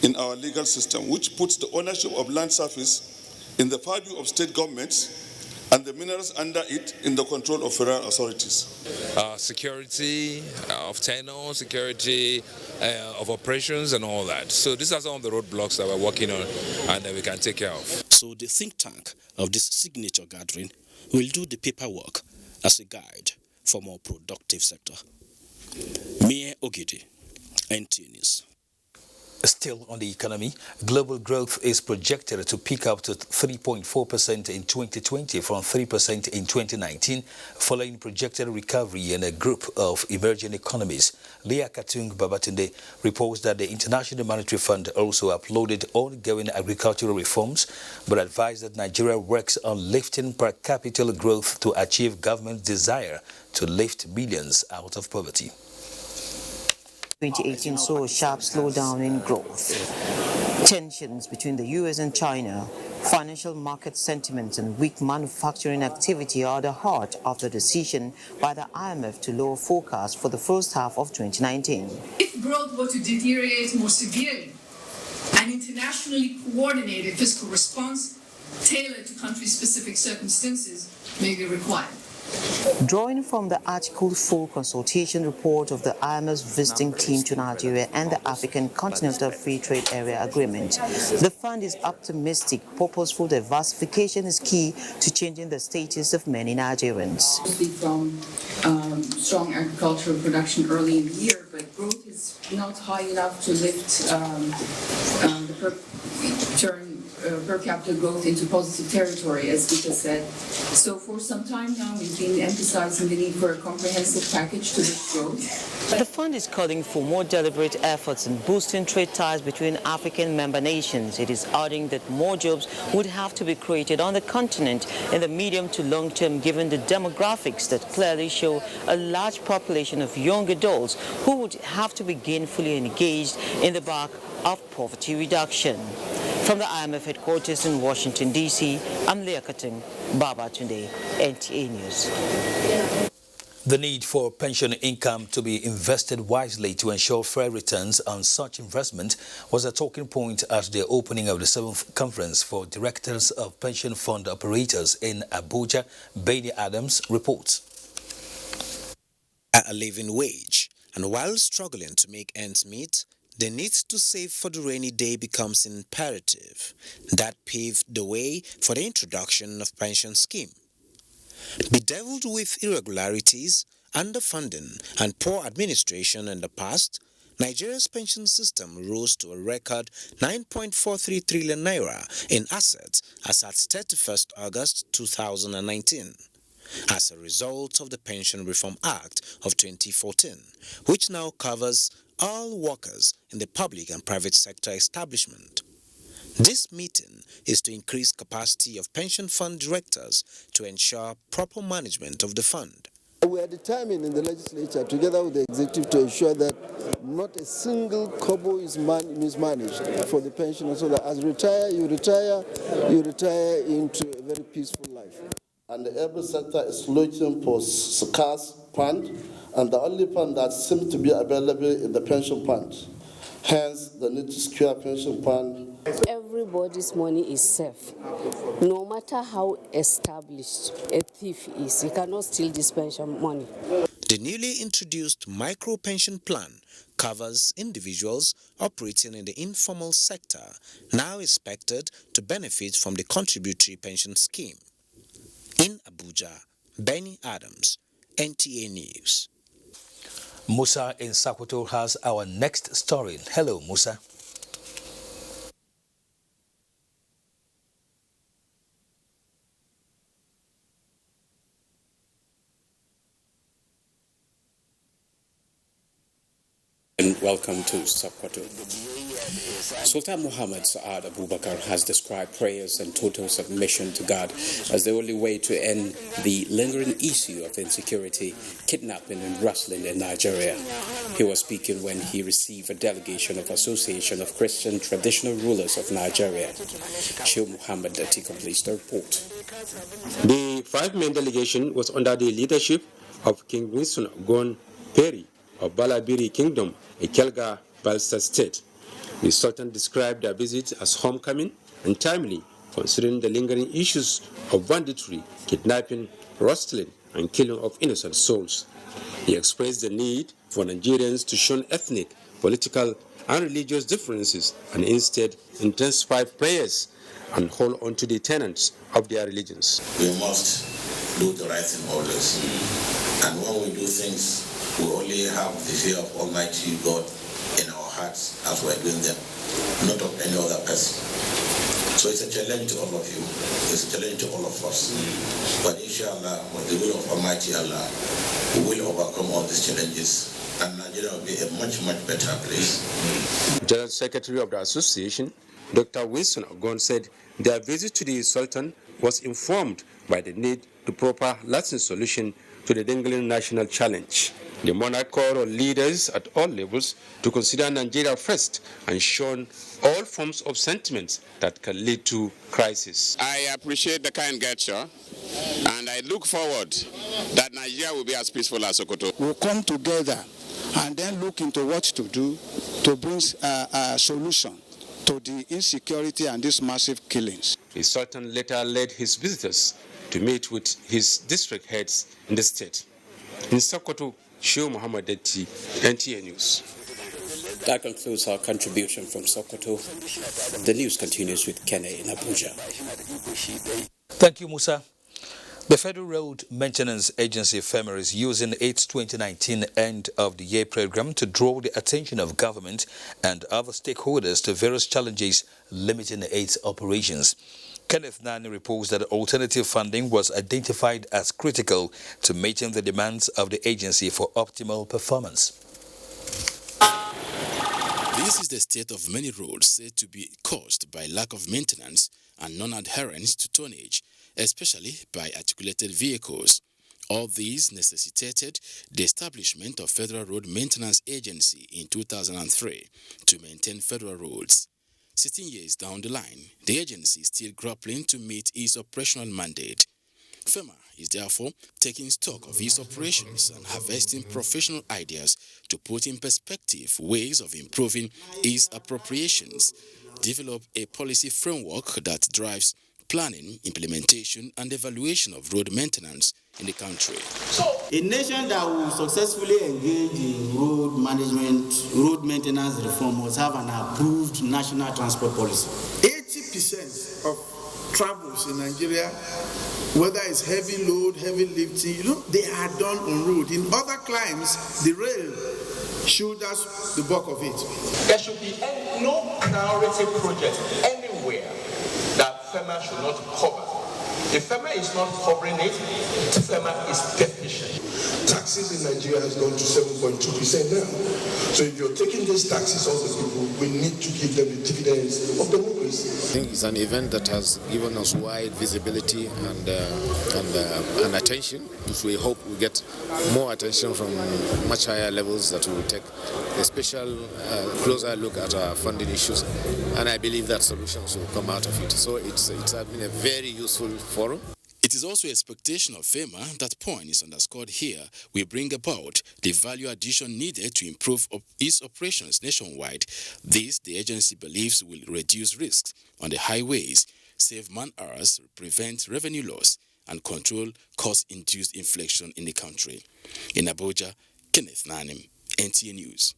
in our legal system, which puts the ownership of land surface in the purview of state governments and the minerals under it in the control of federal authorities. Security of tenure, security of operations and all that. So these are some of the roadblocks that we're working on and that we can take care of. So the think tank of this signature gathering will do the paperwork as a guide for more productive sector. Mie Ogidi, NT News. Still on the economy, global growth is projected to pick up to 3.4% in 2020 from 3% in 2019, following projected recovery in a group of emerging economies. Leah Katung Babatunde reports that the International Monetary Fund also uploaded ongoing agricultural reforms, but advised that Nigeria works on lifting per capita growth to achieve government's desire to lift millions out of poverty. 2018 saw a sharp slowdown in growth. Tensions between the US and China, financial market sentiments and weak manufacturing activity are the heart of the decision by the IMF to lower forecasts for the first half of 2019. If growth were to deteriorate more severely, an internationally coordinated fiscal response tailored to country-specific circumstances may be required. Drawing from the Article 4 consultation report of the IMF's visiting team to Nigeria and the African Continental Free Trade Area Agreement, the fund is optimistic purposeful diversification is key to changing the status of many Nigerians. Mostly from strong agricultural production early in the year, but growth is not high enough to lift per capita growth into positive territory, as Vika said. So for some time now, we've been emphasizing the need for a comprehensive package to lift growth. The fund is calling for more deliberate efforts in boosting trade ties between African member nations. It is adding that more jobs would have to be created on the continent in the medium to long term, given the demographics that clearly show a large population of young adults who would have to be gainfully engaged in the work of poverty reduction. From the IMF headquarters in Washington, D.C., I'm Leah Katung, Babatunde, NTA News. The need for pension income to be invested wisely to ensure fair returns on such investment was a talking point at the opening of the 7th Conference for Directors of Pension Fund Operators in Abuja. Benny Adams reports. At a living wage, and while struggling to make ends meet, the need to save for the rainy day becomes imperative. That paved the way for the introduction of pension scheme. Bedeviled with irregularities, underfunding, and poor administration in the past, Nigeria's pension system rose to a record 9.43 trillion naira in assets as at 31st August 2019. As a result of the Pension Reform Act of 2014, which now covers all workers in the public and private sector establishment. This meeting is to increase capacity of pension fund directors to ensure proper management of the fund. We are determined in the legislature, together with the executive, to ensure that not a single kobo is mismanaged for the pensioners, so that as you retire into a very peaceful life. And every sector is looking for scarce fund, and the only fund that seems to be available is the pension fund. Hence, the need to secure pension fund. Everybody's money is safe. No matter how established a thief is, he cannot steal this pension money. The newly introduced micro pension plan covers individuals operating in the informal sector, now expected to benefit from the contributory pension scheme. In Abuja, Benny Adams, NTA News. Musa in Sokoto has our next story. Hello, Musa. And welcome to Sokoto. Sultan Muhammad Saad Abubakar has described prayers and total submission to God as the only way to end the lingering issue of insecurity, kidnapping and rustling in Nigeria. He was speaking when he received a delegation of Association of Christian Traditional Rulers of Nigeria. Sheikh Muhammad Dati completes the report. The five-man delegation was under the leadership of King Winston Ogon Perry of Balabiri Kingdom, Ikelga, Balsa State. The Sultan described their visit as homecoming and timely, considering the lingering issues of banditry, kidnapping, rustling, and killing of innocent souls. He expressed the need for Nigerians to shun ethnic, political, and religious differences and instead intensify prayers and hold on to the tenets of their religions. We must do the right thing always. And when we do things, we only have the fear of Almighty God in our hearts as we're doing them, not of any other person. So it's a challenge to all of you. It's a challenge to all of us. But inshallah, with the will of Almighty Allah, we will overcome all these challenges and Nigeria will be a much, much better place. General Secretary of the Association, Dr. Winston Ogon, said their visit to the Sultan was informed by the need to proper lasting solution to the dangling national challenge. The monarch called on leaders at all levels to consider Nigeria first and shun all forms of sentiments that can lead to crisis. I appreciate the kind gesture and I look forward that Nigeria will be as peaceful as Sokoto. We'll come together and then look into what to do to bring a solution to the insecurity and these massive killings. The Sultan later led his visitors to meet with his district heads in the state. In Sokoto, Sheikh Muhammad Dati, NTA News. That concludes our contribution from Sokoto. The news continues with Kene in Abuja. Thank you, Musa. The Federal Road Maintenance Agency FEMA is using its 2019 end of the year program to draw the attention of government and other stakeholders to various challenges limiting its operations. Kenneth Nani reports that alternative funding was identified as critical to meeting the demands of the agency for optimal performance. This is the state of many roads said to be caused by lack of maintenance and non-adherence to tonnage, especially by articulated vehicles. All these necessitated the establishment of Federal Road Maintenance Agency in 2003 to maintain federal roads. 16 years down the line, the agency is still grappling to meet its operational mandate. FEMA is therefore taking stock of its operations and harvesting professional ideas to put in perspective ways of improving its appropriations, develop a policy framework that drives planning, implementation, and evaluation of road maintenance in the country. A nation that will successfully engage in road management, road maintenance reform must have an approved national transport policy. 80% of travels in Nigeria, whether it's heavy load, heavy lifting, they are done on road. In other climes, the rail shoulders the bulk of it. There should be no priority project anywhere that FEMA should not cover. If FEMA is not covering it, FEMA is deficient. Taxes in Nigeria has gone to 7.2% now. So if you're taking these taxes off the people, we need to give them the dividends of democracy. I think it's an event that has given us wide visibility and attention, which we hope we get more attention from much higher levels that will take a special closer look at our funding issues, and I believe that solutions will come out of it. So it's been a very useful forum. It is also expectation of FEMA that point is underscored here will bring about the value addition needed to improve its operations nationwide. This, the agency believes, will reduce risks on the highways, save man-hours, prevent revenue loss, and control cost-induced inflation in the country. In Abuja, Kenneth Nanim, NTA News.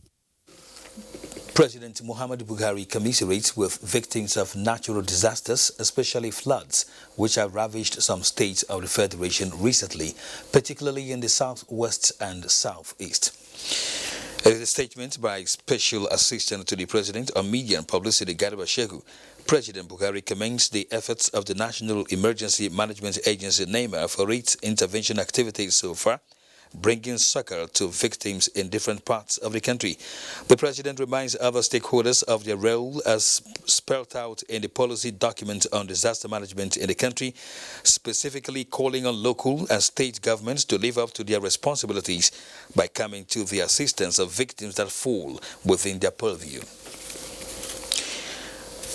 President Muhammadu Buhari commiserates with victims of natural disasters, especially floods, which have ravaged some states of the Federation recently, particularly in the southwest and southeast. It is a statement by Special Assistant to the President on Media and Publicity, Garba Shehu. President Buhari commends the efforts of the National Emergency Management Agency, NEMA, for its intervention activities so far, bringing succor to victims in different parts of the country. The president reminds other stakeholders of their role as spelled out in the policy document on disaster management in the country, specifically calling on local and state governments to live up to their responsibilities by coming to the assistance of victims that fall within their purview.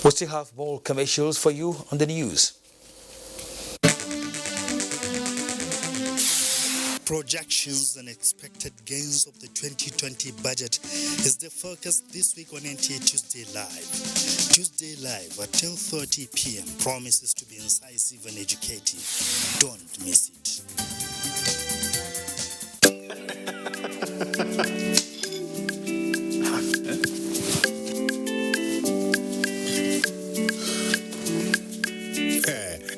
We still have more commercials for you on the news. Projections and expected gains of the 2020 budget is the focus this week on NTA Tuesday Live. Tuesday Live at 10:30 p.m. promises to be incisive and educative. Don't miss it.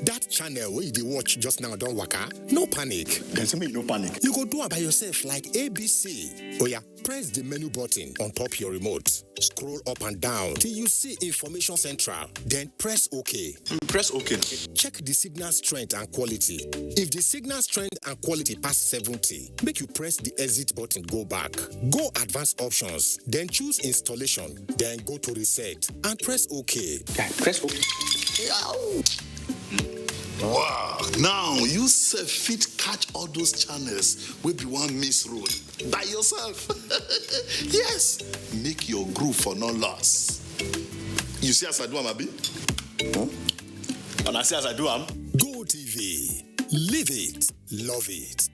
That channel where you watch just now don't waka, no panic. Can me no panic. You go do it by yourself like ABC. Oh yeah, press the menu button on top your remote. Scroll up and down till you see Information Central. Then press OK. Press OK. Check the signal strength and quality. If the signal strength and quality pass 70, make you press the exit button, go back. Go advanced options, then choose installation, then go to reset and press OK. Yeah, press OK. Wow, now you self fit catch all those channels wey be one miss road by yourself. Yes, make your groove for no loss. You see as I do am, abi? And I see as I do am. Go TV, live it, love it.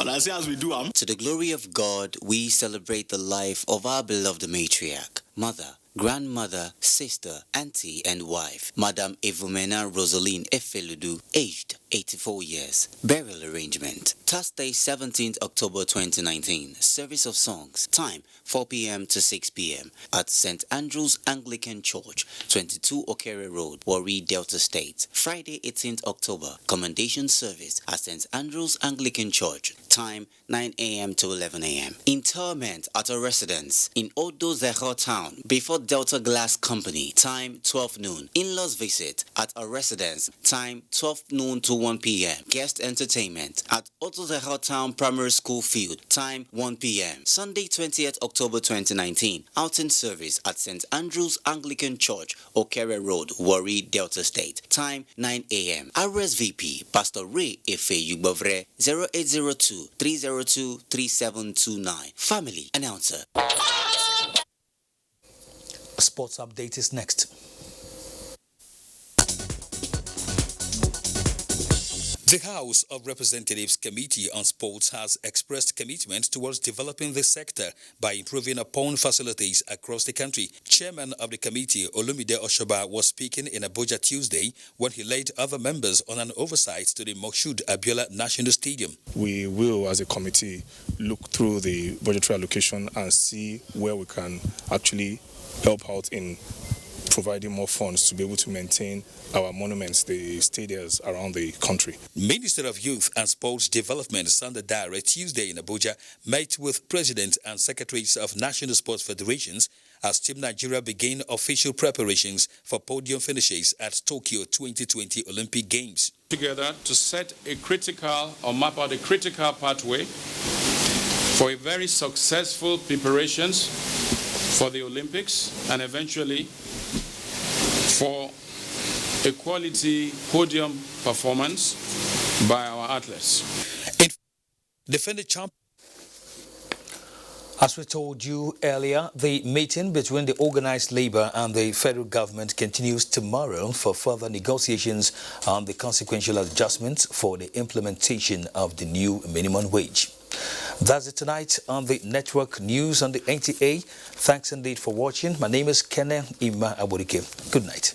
And I see as we do am. To the glory of God, we celebrate the life of our beloved matriarch, mother, grandmother, sister, auntie, and wife, Madam Evumena Rosaline Efeludu, aged 84 years. Burial arrangement. Thursday, 17th October 2019. Service of songs. Time, 4 p.m. to 6 p.m. at St. Andrew's Anglican Church, 22 Okere Road, Warri, Delta State. Friday, 18th October. Commendation service at St. Andrew's Anglican Church. Time, 9 a.m. to 11 a.m. Interment at a residence in Odo Zeho Town before Delta Glass Company. Time, 12 noon. In-laws visit at a residence. Time, 12 noon to 1 p.m. Guest entertainment at Odo Zeho Town Primary School Field. Time, 1 p.m. Sunday, 20th October 2019. Outing service at St. Andrew's Anglican Church, Okere Road, Warri, Delta State. Time, 9 a.m. RSVP, Pastor Ray Efe Yugbovre, 0802-302-3729. Family announcer. Sports update is next. The House of Representatives Committee on Sports has expressed commitment towards developing this sector by improving upon facilities across the country. Chairman of the committee, Olumide Oshoba, was speaking in Abuja Tuesday when he led other members on an oversight to the Moshood Abiola National Stadium. We will, as a committee, look through the budgetary allocation and see where we can actually help out in providing more funds to be able to maintain our monuments, the stadiums around the country. Minister of Youth and Sports Development, Sanda Dare, Tuesday in Abuja, met with presidents and secretaries of national sports federations as Team Nigeria begin official preparations for podium finishes at Tokyo 2020 Olympic Games. Together to set a critical or map out a critical pathway for a very successful preparations for the Olympics and eventually for a quality podium performance by our athletes. Defending champ. As we told you earlier, the meeting between the organized labor and the federal government continues tomorrow for further negotiations on the consequential adjustments for the implementation of the new minimum wage. That's it tonight on the network news on the NTA. Thanks indeed for watching. My name is Kene Ima Aburike. Good night.